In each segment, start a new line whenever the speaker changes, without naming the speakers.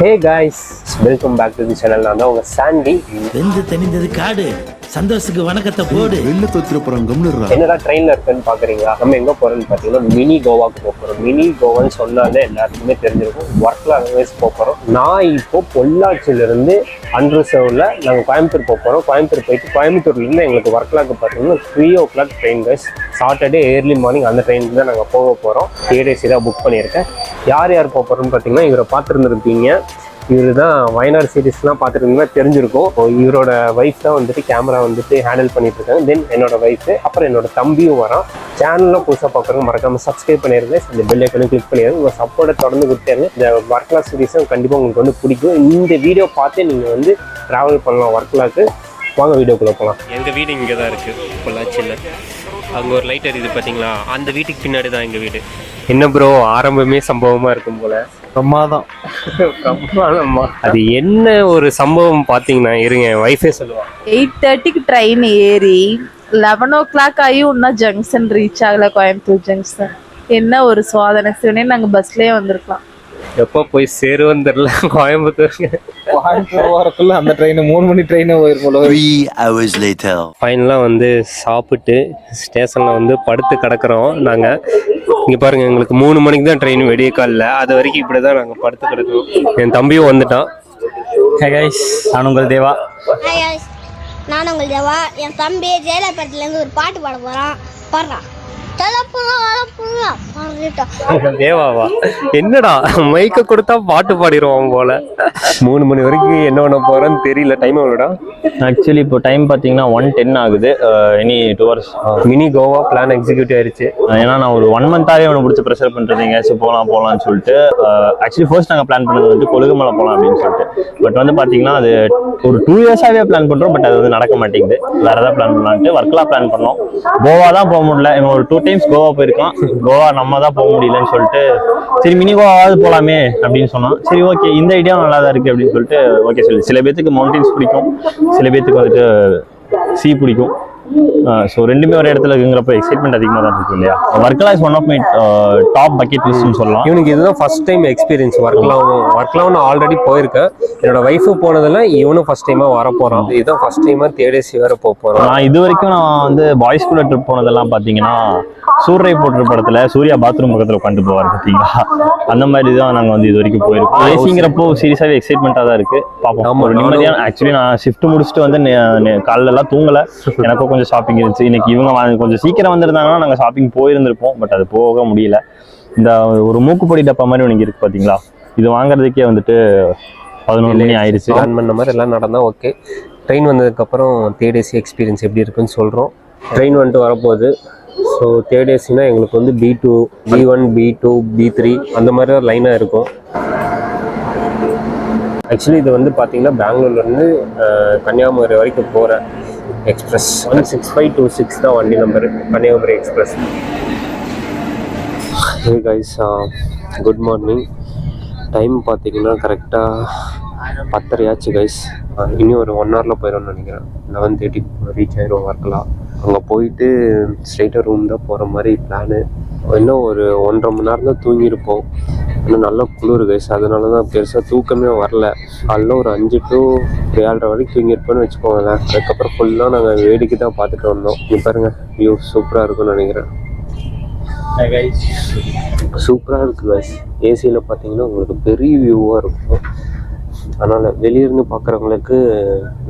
Hey guys, welcome back to the channel. நான் தான் உங்க சாண்டி.
வெந்து தணிந்தது காடு சந்தோஷத்துக்கு வணக்கத்தை போடு.
வெள்ள தொத்திர போறோம் கம்முறா.
என்னடா ட்ரெயின்ல இருக்குன்னு பாக்குறீங்களா? நம்ம எங்க போறோம்னு பாத்தீங்கன்னா மினி கோவாக்கு போறோம். மினி கோவான்னு சொன்னாலே எல்லாருக்குமே தெரிஞ்சிருக்கும். ஒர்க்ல அங்கேஸ் போறோம். நான் இப்போ பொள்ளாச்சியில இருந்து அன்ரிசர்வ்ல நாங்க கோயம்புத்தூர் போறோம். கோயம்புத்தூர் போயிட்டு கோயம்புத்தூர்ல இருந்து எங்களுக்கு ஒர்க்லாக்கு பாத்தீங்கன்னா 3 o'clock train guys. Saturday early morning அந்த ட்ரெயினுக்கு தான் நாங்கள் போக போகிறோம். ஏடிசி தான் புக் பண்ணியிருக்கேன். யார் யார் போக போகிறோம்னு பார்த்தீங்கன்னா இவரை பார்த்துருந்துருப்பீங்க. இவர் தான் வயநாடு சீரீஸ்லாம் பார்த்துருந்தீங்கன்னா தெரிஞ்சிருக்கும். இவரோட ஒய்ஃப் தான் வந்துட்டு கேமரா வந்துட்டு ஹேண்டில் பண்ணிட்டு இருக்காங்க. தென் என்னோட ஒய்ஃபு, அப்புறம் என்னோட தம்பியும் வரான். சேனலில் புதுசாக பார்க்குறவங்க மறக்காமல் சப்ஸ்கிரைப் பண்ணிடுங்க. இந்த பெல் ஐக்கனும் கிளிக் பண்ணிடுங்க. உங்கள் சப்போர்ட்டை தொடர்ந்து கொடுத்தாங்க. இந்த ஒர்க்லாக் சீரீஸும் கண்டிப்பாக உங்களுக்கு வந்து பிடிக்கும். இந்த வீடியோ பார்த்து நீங்கள் வந்து ட்ராவல் பண்ணலாம் ஒர்க்லாக்கு. வாங்க வீடியோக்குள்ளே போகலாம். எங்கள் வீடு இங்கே தான் இருக்குது பொள்ளாச்சியில். அங்கே ஒரு லைட் எரியுது பார்த்தீங்களா? அந்த வீட்டுக்கு பின்னாடி தான் எங்கள் வீடு. என்ன ப்ரோ, ஆரம்பமே சம்பவமாக இருக்கும் போல.
பிரமாதம்.
அது என்ன ஒரு சம்பவம் பார்த்தீங்கன்னா, இருங்க வைஃபே சொல்லுவாங்க.
8:30க்கு ட்ரெயின் ஏறி 11 o'clock ஆகி இன்னும் ஜங்ஷன் ரீச் ஆகல. கோயம்புத்தூர் ஜங்ஷன் என்ன ஒரு சோதனை. சிவனே நாங்கள் பஸ்லேயே வந்திருக்கலாம்.
எப்போ போய் சேருவோம் தெரியல. கோயம்புத்தூர்
வரக்குள்ள அந்த ட்ரெயின் 3 மணி ட்ரெயின் போயிருக்கும்.
3 hours later.
ஃபைனலாக வந்து சாப்பிட்டு ஸ்டேஷனில் வந்து படுத்து கிடக்குறோம். நாங்கள் இங்கே பாருங்கள், எங்களுக்கு 3 மணிக்கு தான் ட்ரெயின் விடிய காலில். அது வரைக்கும் இப்படி தான் நாங்கள் படுத்து கிடக்கிறோம். என் தம்பியும் வந்துட்டான்.
ஹே கைஸ், நான் உங்கள் தேவா.
ஹாய் கைஸ், நான் உங்கள் தேவா. என் தம்பி ஜெயலலிதாலேருந்து ஒரு பாட்டு பாட போகிறான். பாடுறான்.
தேவாவா? என்னடா மைக்க கொடுத்தா பாட்டு பாடிடுவான் போல. 3 மணி வரைக்கும் என்ன பண்ண போறேன்னு தெரியல. டைம் எவ்வளோடா?
ஆக்சுவலி இப்போ டைம் பார்த்தீங்கன்னா 1:10 ஆகுது. இனி 2 hours.
Mini Goa plan execute ஆயிடுச்சு.
ஏன்னா நான் ஒரு 1 month-ஆவே அவனை பிடிச்சி ப்ரெஷர் பண்ணுறீங்க. ஸோ போகலான்னு சொல்லிட்டு ஆக்சுவலி ஃபர்ஸ்ட் நாங்கள் பிளான் பண்ணது வந்து கொழுகுமலை போகலாம் அப்படின்னு சொல்லிட்டு. பட் வந்து பார்த்தீங்கன்னா அது ஒரு 2 years-ஆவே பிளான் பண்ணுறோம். பட் அது வந்து நடக்க மாட்டேங்குது. வேறு ஏதாவது பிளான் பண்ணலான்ட்டு ஒர்க்கெலாம் பிளான் பண்ணோம். கோவா தான் போக முடியல. இவன் ஒரு 2 times கோவா போயிருக்கான். கோவா நம்ம தான் போக முடியலன்னு சொல்லிட்டு சரி மினி கோவாவது போகலாமே அப்படின்னு சொன்னோம். சரி ஓகே, இந்த ஐடியா நல்லா தான் இருக்குது அப்படின்னு சொல்லிட்டு ஓகே சொல்லி. சில பேத்துக்கு மவுண்டன்ஸ் பிடிக்கும், சில பேத்துக்கு வந்துட்டு சீ பிடிக்கும். ஸோ ரெண்டுமே ஒரு இடத்துல இருக்குங்கிறப்ப எக்ஸைட்மெண்ட் அதிகமாக தான் இருக்கும் இல்லையா? ஒர்க்லா is one of my top bucket லிஸ்ட்னு சொல்லலாம்.
இவனுக்கு இதுதான் ஃபர்ஸ்ட் டைம் எக்ஸ்பீரியன்ஸ். ஒர்க்லாம் நான் ஆல்ரெடி போயிருக்கேன். என்னோட ஒய்ஃபு போனதில் இவனும் ஃபர்ஸ்ட் டைமாக வர போகிறான். இதுதான் ஃபர்ஸ்ட் டைமாக தேடேசி வேற போக போகிறான்.
நான் இது வரைக்கும் நான் வந்து பாய்ஸ் கூட ட்ரிப் போனதெல்லாம் பார்த்தீங்கன்னா சூர்ரை போட்டுற படத்துல சூர்யா பாத்ரூம் பக்கத்தில் உட்காந்து போவார் பார்த்தீங்களா? அந்த மாதிரி தான் நாங்கள் வந்து இது வரைக்கும் போயிருக்கோம். ஏசிங்கிறப்போ சீரியஸாகவே எக்ஸைட்மெண்ட்டாக தான் இருக்கு. பார்ப்போம். ஒரு நிம்மதியான ஆக்சுவலி நான் ஷிஃப்ட் முடிச்சுட்டு வந்து காலைல எல்லாம் தூங்கலை. எனக்கும் கொஞ்சம் ஷாப்பிங் இருந்துச்சு. இன்னைக்கு இவங்க கொஞ்சம் சீக்கிரம் வந்திருந்தாங்கன்னா நாங்கள் ஷாப்பிங் போயிருந்திருப்போம். பட் அது போக முடியல. இந்த ஒரு மூக்குப்பொடி டப்பா மாதிரி ஒன்று இருக்கு பார்த்தீங்களா? இது வாங்குறதுக்கே வந்துட்டு 11 மணி ஆயிடுச்சு.
பிளான் பண்ண மாதிரி எல்லாம் நடந்தால் ஓகே. ட்ரெயின் வந்ததுக்கப்புறம் தேடேசி எக்ஸ்பீரியன்ஸ் எப்படி இருக்குன்னு சொல்கிறோம். ட்ரெயின் வந்துட்டு வரப்போகுது. ஸோ தேடேசினா எங்களுக்கு வந்து B2, B1, B2, B3 அந்த மாதிரி தான் லைனாக இருக்கும். ஆக்சுவலி இது வந்து பார்த்தீங்கன்னா பெங்களூர்லேருந்து கன்னியாகுமரி வரைக்கும் போகிற எக்ஸ்பிரஸ். 16526 தான் வண்டி number, Kanyakumari express. Hey guys, good morning. Time பார்த்தீங்கன்னா கரெக்டாக 10:30 ஆச்சு கைஸ். இன்னும் ஒரு 1 hour போயிடும்னு நினைக்கிறேன். 11:30 ரீச் ஆயிரும் ஒர்க்கெலாம். அங்கே போயிட்டு ஸ்ட்ரெயிட்டாக ரூம் தான் போகிற மாதிரி பிளானு. இன்னும் ஒரு 1.5 மணி நேரம் தான் தூங்கியிருப்போம். இன்னும் நல்லா குளிர் கைஸ். அதனால தான் பெருசாக தூக்கமே வரல. காலைல ஒரு 5 to 7:30 வரைக்கும் தூங்கியிருப்போன்னு வச்சுக்கோங்களேன். அதுக்கப்புறம் ஃபுல்லாக நாங்கள் வேடிக்கை தான் பார்த்துட்டு வந்தோம். இங்கே பாருங்கள், வியூ சூப்பராக இருக்கும்னு நினைக்கிறேன். சூப்பராக இருக்குது கைஸ். ஏசியில் பார்த்தீங்கன்னா உங்களுக்கு பெரிய வியூவாக இருக்கும். அதனால் வெளியிருந்து பார்க்குறவங்களுக்கு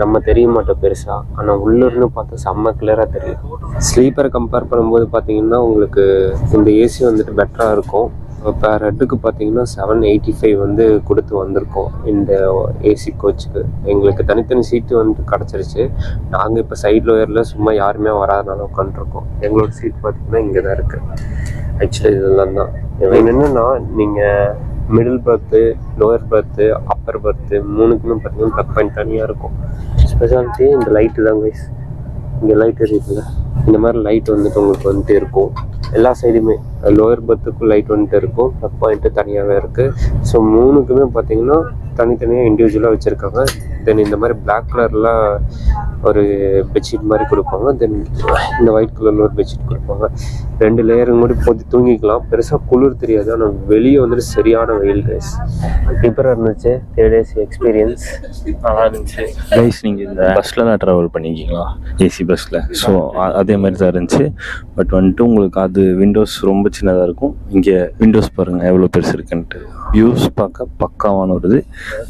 நம்ம தெரிய மாட்டோம் பெருசாக. ஆனால் உள்ளிருந்து பார்த்தா செம்ம கிளியராக தெரியும். ஸ்லீப்பரை கம்பேர் பண்ணும்போது பார்த்தீங்கன்னா உங்களுக்கு இந்த ஏசி வந்துட்டு பெட்டராக இருக்கும். இப்போ ரெட்டுக்கு பார்த்தீங்கன்னா 785 வந்து கொடுத்து வந்திருக்கோம் இந்த ஏசி கோச்சுக்கு. எங்களுக்கு தனித்தனி சீட்டு வந்து கிடச்சிருச்சு. நாங்கள் இப்போ சைட் லோயரில் சும்மா யாருமே வராதனால உட்காந்துருக்கோம். எங்களோட சீட் பார்த்தீங்கன்னா இங்கே தான் இருக்குது. ஆக்சுவலி இதெல்லாம் தான் என்னென்னா, நீங்கள் மிடில் பர்த்து, லோயர் பர்த்து, அப்பர் பர்த்து 3க்குமே பார்த்தீங்கன்னா ப்ளக் பாயிண்ட் தனியாக இருக்கும். ஸ்பெஷாலிட்டி இந்த லைட்டு தான் கைஸ். இங்கே லைட் இருக்குல்ல, இந்த மாதிரி லைட் வந்துட்டு உங்களுக்கு வந்துட்டு இருக்கும் எல்லா சைடுமே. லோயர் பர்த்துக்கும் லைட் வந்துட்டு இருக்கும். ப்ளக் பாயிண்ட்டு தனியாகவே இருக்குது. ஸோ 3க்குமே பார்த்தீங்கன்னா தனித்தனியாக இண்டிவிஜுவலாக வச்சுருக்காங்க. தென் இந்த மாதிரி பிளாக் கலர்லாம் ஒரு பெட்ஷீட் மாதிரி கொடுப்பாங்க. தென் இந்த ஒயிட் கலரில் ஒரு பெட்ஷீட் கொடுப்பாங்க. 2 லேயர் கூட போட்டு தூங்கிக்கலாம். பெருசாக குளிர் தெரியாது. ஆனால் வெளியே வந்துட்டு சரியான வெயில் கைஸ். சூப்பராக இருந்துச்சு. 3 days எக்ஸ்பீரியன்ஸ் நல்லா இருந்துச்சு
கைஸ். நீங்கள் இந்த பஸ்ஸில் தான் ட்ராவல் பண்ணிக்கிங்களா? ஏசி பஸ்ஸில். ஸோ அதே மாதிரி தான் இருந்துச்சு. பட் வந்துட்டு உங்களுக்கு அது விண்டோஸ் ரொம்ப சின்னதாக இருக்கும். இங்கே விண்டோஸ் பாருங்கள் எவ்வளோ பெருசு இருக்குன்ட்டு. வியூஸ் பார்க்க பக்காவான ஒரு இது.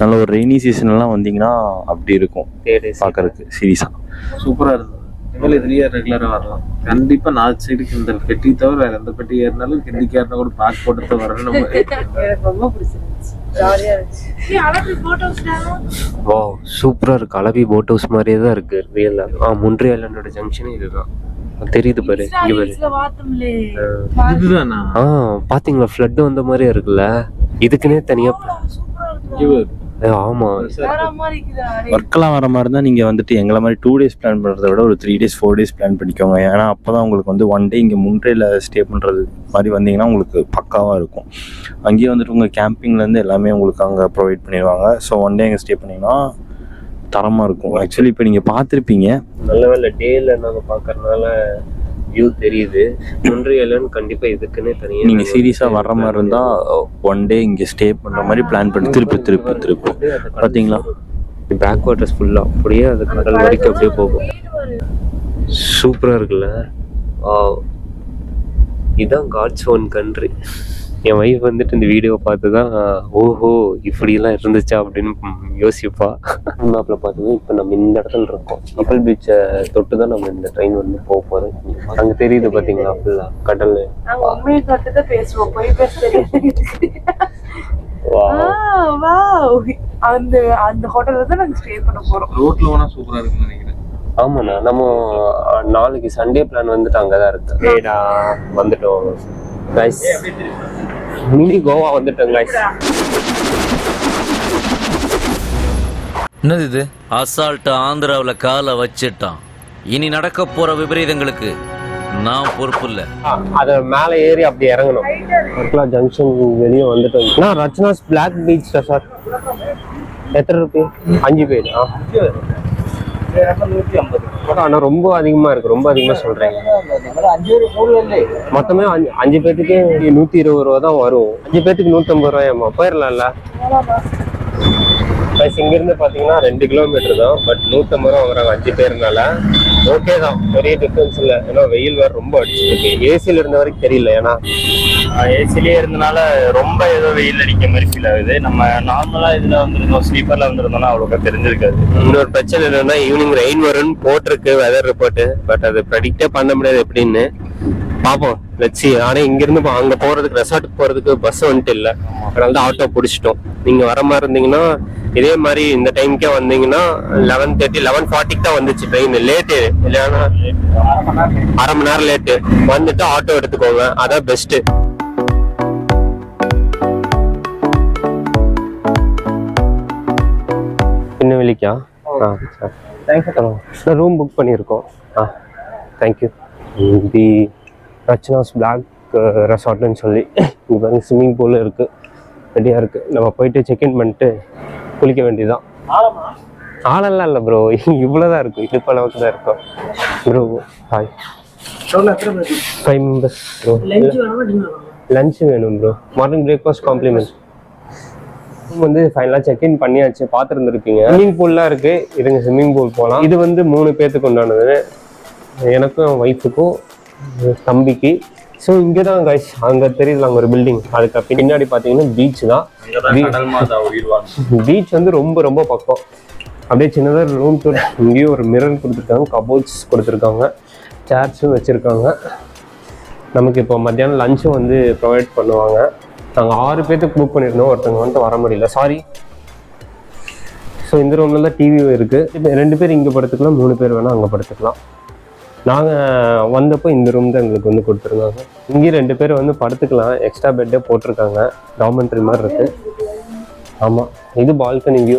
நல்ல ஒரு ரெய்னி சீசன்லாம் வந்தீங்கன்னா அப்படி இருக்கும் பார்க்கறதுக்கு. சீரியஸாக
சூப்பரா இருந்தது. இனிமேல் இதுலயே ரெகுலரா வரலாம். கண்டிப்பா நார்த் சைடுக்கு இந்த பெட்டி தவிர வேற எந்த பெட்டி ஏறினாலும் கிண்டிக்கு ஏறினா கூட பேக் போட்டு வரணும். நம்ம
ரொம்ப பிடிச்சிருந்துச்சு, ஜாலியா இருந்துச்சு.
வா சூப்பராக இருக்குது. அலபி போட் ஹவுஸ் மாதிரியே தான் இருக்குது ரியலாக. முன்ட்ரி ஐலாண்டோட ஜங்ஷனே இதுதான். தெரியுது பாரு, இங்கே பாரு.
இதுதானா?
பார்த்தீங்களா ஃப்ளட் வந்த மாதிரியே இருக்குல்ல. இதுக்குன்னே தனியாக ஆமா
ஒர்க்கெல்லாம் வர மாதிரி தான். நீங்கள் வந்துட்டு எங்களை மாதிரி 2 days பிளான் பண்ணுறத விட ஒரு 3 days 4 days பிளான் பண்ணிக்கோங்க. ஏன்னா அப்போ தான் உங்களுக்கு வந்து 1 day இங்கே முன்ட்ரேல ஸ்டே பண்ணுறது மாதிரி வந்தீங்கன்னா உங்களுக்கு பக்காவாக இருக்கும். அங்கேயே வந்துட்டு உங்கள் கேம்பிங்லேருந்து எல்லாமே உங்களுக்கு அங்கே ப்ரொவைட் பண்ணிடுவாங்க. ஸோ 1 day அங்கே ஸ்டே பண்ணிங்கன்னா தரமாக இருக்கும். ஆக்சுவலி இப்போ நீங்கள் பார்த்துருப்பீங்க.
நல்ல வேலை டேல நாங்கள் பார்க்கறதுனால வியூ தெரியுது. முன்ட்ரி ஐலாண்ட் கண்டிப்பாக இதுக்குன்னே தனியாக
நீங்கள் சீரியஸாக வர்ற மாதிரி இருந்தால் 1 day இங்கே ஸ்டே பண்ணுற மாதிரி பிளான் பண்ணி திருப்பி பார்த்தீங்களா
பேக் வாட்டர்ஸ் ஃபுல்லாக அப்படியே அது கடல் வரைக்கும் அப்படியே போகும். சூப்பராக இருக்குல்ல. இதுதான் காட்ஸ் ஓன் கண்ட்ரி. என் ஒய்ஃப் வந்துட்டு இந்த வீடியோவை பார்த்து தான் ஓஹோ இப்படிலாம் இருந்துச்சா அப்படின்னு யோசிப்பா. மேப்பில் பார்த்தீங்கன்னா இப்போ நம்ம இந்த இடத்துல இருக்கோம். கப்பல் பீச்சை தொட்டு தான் நம்ம இந்த ட்ரெயின் வந்து போக போகிறோம். அங்கே தெரியுது பார்த்தீங்களா ஃபுல்லாக கடல்.
உண்மையை கற்றுட்டு பேசுவோம், போய் பேச தெரியாது. அந்த ஹோட்டல்ல தான் நாங்கள் ஸ்டே பண்ண போகிறோம்.
ரோட்ல போனா சூப்பரா இருக்குன்னு நினைக்கிறேன்.
ஆமாண்ணா, நம்ம நாளைக்கு சண்டே பிளான் வந்துட்டு அங்கே தான் இருக்கு. ஏடா வந்துட்டோம் கைஸ். மினி கோவா வந்துட்டோம் கைஸ்.
என்னது இது? அசால்ட் ஆந்திராவில் காலை வச்சிட்டான். இனி நடக்க போற விபரீதங்களுக்கு நான் பொறுப்பு இல்லை.
அதை மேலே ஏறி அப்படி இறங்கணும். ஒர்க்லா ஜங்ஷன் வெளியே வந்துட்டோம். நான் ரச்சனாஸ் பிளாக் பீச் சார். எத்தனை ரூபாய்? 5 பேர். ஆனால் ரொம்ப அதிகமாக இருக்குது. ரொம்ப அதிகமாக சொல்கிறேங்க. மொத்தமே 5 பேர்த்துக்கு 120 ரூபா தான் வரும். 5 பேர்த்துக்கு 150 ரூபாயாம்மா. போயிடலாம்ல. இங்கேருந்து பார்த்தீங்கன்னா 2 கிலோமீட்டர் தான். பட் 150 ரூபா வாங்குறாங்க 5 பேருனால. ஓகே தான், பெரிய டிஃப்ரென்ஸ் இல்லை. ஏன்னா வெயில் வேறு ரொம்ப அடிச்சுருக்கு. ஏசியில் இருந்த வரைக்கும் தெரியல. ஏன்னா
ஏசிலேயே இருந்தனால ரொம்ப ஏதோ வெயில் அடிக்க மாதிரி ஃபீல் ஆகுது. நம்ம நார்மலாக இதில் வந்துருந்தோம், ஸ்லீப்பரில் வந்துருந்தோம்னா அவ்வளோக்கா தெரிஞ்சிருக்காது.
இன்னொரு பிரச்சனை என்னன்னா ஈவினிங் ரெயின் வரும்னு போட்டிருக்கு வெதர் ரிப்போர்ட்டு. பட் அது ப்ரெடிக்டே பண்ண முடியாது எப்படின்னு. பார்ப்போம், லட்சி. ஆனால் இங்கேருந்து அங்கே போகிறதுக்கு ரெசார்ட்டுக்கு போகிறதுக்கு பஸ் வந்துட்டு இல்லை. அதனால தான் ஆட்டோ பிடிச்சிட்டோம். நீங்கள் வர மாதிரி இருந்தீங்கன்னா இதே மாதிரி இந்த டைமுக்கே வந்தீங்கன்னா 11:30 11:40 தான் வந்துச்சு ட்ரெயின். லேட்டு இல்லைன்னா அரை மணி நேரம் லேட்டு. வந்துட்டு ஆட்டோ எடுத்துக்கோங்க, அதான் பெஸ்ட்டு. இன்னும் வெளிக்கா? சார் ரூம் புக் பண்ணியிருக்கோம். தேங்க்யூ. தி ரச்சனாஸ் பிளாக் ரெசார்ட்னு சொல்லி இங்கே பாருங்க ஸ்விம்மிங் பூல் இருக்குது, ரெடியாக இருக்குது. நம்ம போயிட்டு செக்இன் பண்ணிட்டு குளிக்க வேண்டியதுதான். ஆளெல்லாம் இல்லை ப்ரோ, இவ்வளோதான் இருக்கும். இது அளவுக்கு தான் இருக்கும் bro. Hi. 5 members bro. Lunch வேணும் ப்ரோ. Morning breakfast compliment. வந்து ஃபைனலாக செக்இன் பண்ணியாச்சு. பார்த்துருந்துருப்பீங்க. ஸ்விம்மிங் பூல்லாம் இருக்குது. இதுங்க ஸ்விம்மிங் பூல் போகலாம். இது வந்து 3 பேர்த்துக்கு உண்டானது. எனக்கும் ஒய்ஃபுக்கும் தம்பிக்கு. ஸோ இங்கே தான் கைஸ், அங்கே தெரியுது அங்கே ஒரு பில்டிங். அதுக்கு பின்னாடி பார்த்தீங்கன்னா பீச் தான். பீச் வந்து ரொம்ப ரொம்ப பக்கம். அப்படியே சின்னதாக ரூம் டூர். இங்கேயும் ஒரு மிரர் கொடுத்துருக்காங்க, கபோர்ட்ஸ் கொடுத்துருக்காங்க, சேர்ஸும் வச்சுருக்காங்க. நமக்கு இப்போ மத்தியானம் லஞ்சும் வந்து ப்ரொவைட் பண்ணுவாங்க. நாங்கள் 6 பேர்த்துக்கு புக் பண்ணியிருந்தோம். ஒருத்தவங்க வந்துட்டு வர முடியல, சாரி. ஸோ இந்த ரூமில் தான் டிவி இருக்குது. 2 பேர் இங்கே படுத்துக்கலாம், 3 பேர் வேணால் அங்கே படுத்துக்கலாம். நாங்கள் வந்தப்போ இந்த ரூம் தான் எங்களுக்கு வந்து கொடுத்துருந்தாங்க. இங்கேயும் 2 பேர் வந்து படுத்துக்கலாம். எக்ஸ்ட்ரா பெட்டே போட்டிருக்காங்க. டார்மெண்ட்ரி மாதிரி இருக்குது. ஆமாம், இது balcony view.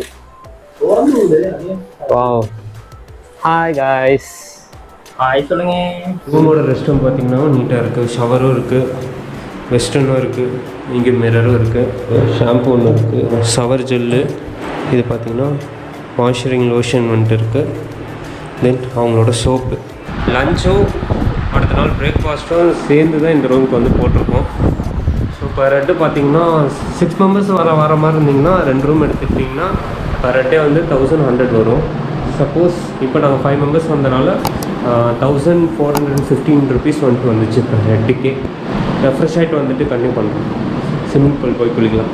Wow. Hi guys.
Hi சொல்லுங்க.
ரூமோட ரெஸ்ட் ரூம் பார்த்தீங்கன்னா நீட்டாக இருக்குது. ஷவரும் இருக்குது, வெஸ்டர்னும் இருக்குது, இங்கே மிரரும் இருக்குது, ஷாம்பு ஒன்று இருக்குது, ஷவர் ஜெல்லு. இது பார்த்தீங்கன்னா மாய்ஸ்சரிங் லோஷன் வந்துட்டு இருக்குது. தென் அவங்களோட சோப்பு. லஞ்சும் அடுத்த நாள் பிரேக்ஃபாஸ்ட்டும் சேர்ந்து தான் இந்த ரூமுக்கு வந்து போட்டிருக்கோம். ஸோ பர் ஹெட்டு பார்த்தீங்கன்னா 6 மெம்பர்ஸ் வர மாதிரி இருந்தீங்கன்னா 2 ரூம் எடுத்துக்கிட்டிங்கன்னா பர் ஹெட்டே வந்து 1100 வரும். சப்போஸ் இப்போ நாங்கள் 5 மெம்பர்ஸ் வந்தனால 1415 ருபீஸ் வந்துட்டு வந்துச்சு பர் ஹெட்டுக்கே. ரெஃப்ரெஷ் ஆகிட்டு வந்துட்டு கண்டினியூ பண்ணுறோம். ஸ்விம்மிங் பூல் போய் குளிக்கலாம்.